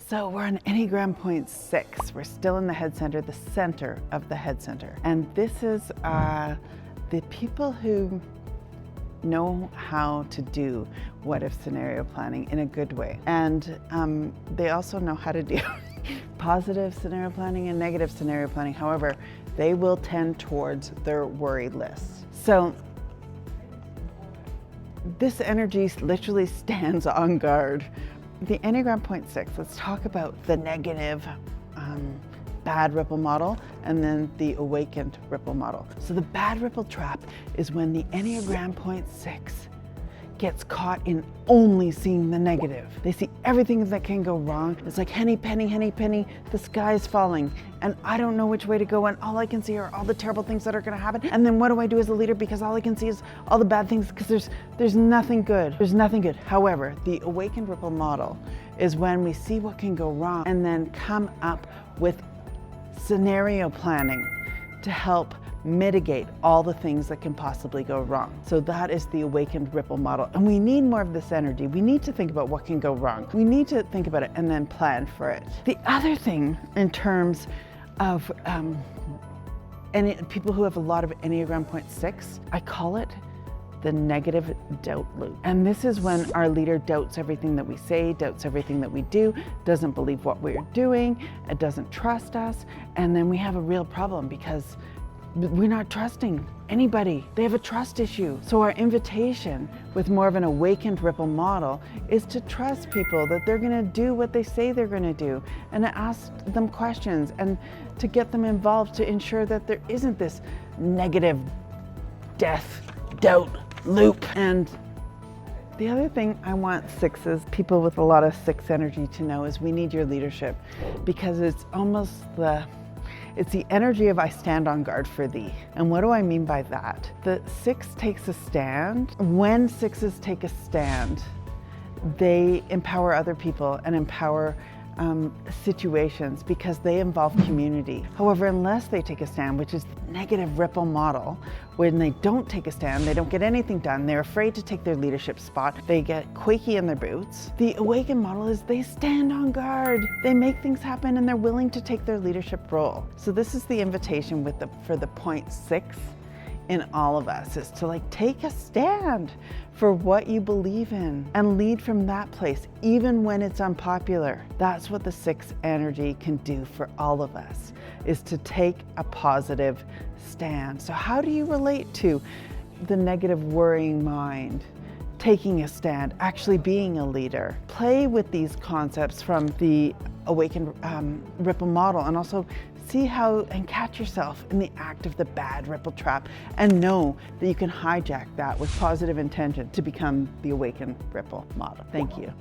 So we're on Enneagram Point 6. We're still in the head center, the center of the head center. And this is the people who know how to do what if scenario planning in a good way. And they also know how to do positive scenario planning and negative scenario planning. However, they will tend towards their worry list. So this energy literally stands on guard. The Enneagram Point 6, let's talk about the negative bad ripple model and then the awakened ripple model. So the bad ripple trap is when the Enneagram Point 6 gets caught in only seeing the negative. They see everything that can go wrong. It's like henny penny, the sky is falling and I don't know which way to go and all I can see are all the terrible things that are gonna happen. And then what do I do as a leader because all I can see is all the bad things because there's nothing good. There's nothing good. However, the awakened ripple model is when we see what can go wrong and then come up with scenario planning to help mitigate all the things that can possibly go wrong. So that is the awakened ripple model. And we need more of this energy. We need to think about what can go wrong. We need to think about it and then plan for it. The other thing in terms of people who have a lot of Enneagram Point 6, I call it the negative doubt loop. And this is when our leader doubts everything that we say, doubts everything that we do, doesn't believe what we're doing, it doesn't trust us, and then we have a real problem because we're not trusting anybody. They have a trust issue. So our invitation with more of an awakened ripple model is to trust people that they're gonna do what they say they're gonna do and to ask them questions and to get them involved to ensure that there isn't this negative death, doubt loop. And the other thing I want sixes, people with a lot of six energy to know is we need your leadership because it's almost it's the energy of I stand on guard for thee. And what do I mean by that? The six takes a stand. When sixes take a stand, they empower other people and empower situations because they involve community. However, unless they take a stand, which is the negative ripple model, when they don't take a stand, they don't get anything done, they're afraid to take their leadership spot, they get quaky in their boots. The awakened model is they stand on guard, they make things happen and they're willing to take their leadership role. So this is the invitation for the Point 6 in all of us, is to take a stand for what you believe in and lead from that place, even when it's unpopular. That's what the six energy can do for all of us, is to take a positive stand. So how do you relate to the negative worrying mind? Taking a stand, actually being a leader. Play with these concepts from the awakened ripple model and also see how and catch yourself in the act of the bad ripple trap and know that you can hijack that with positive intention to become the awakened ripple model. Thank you.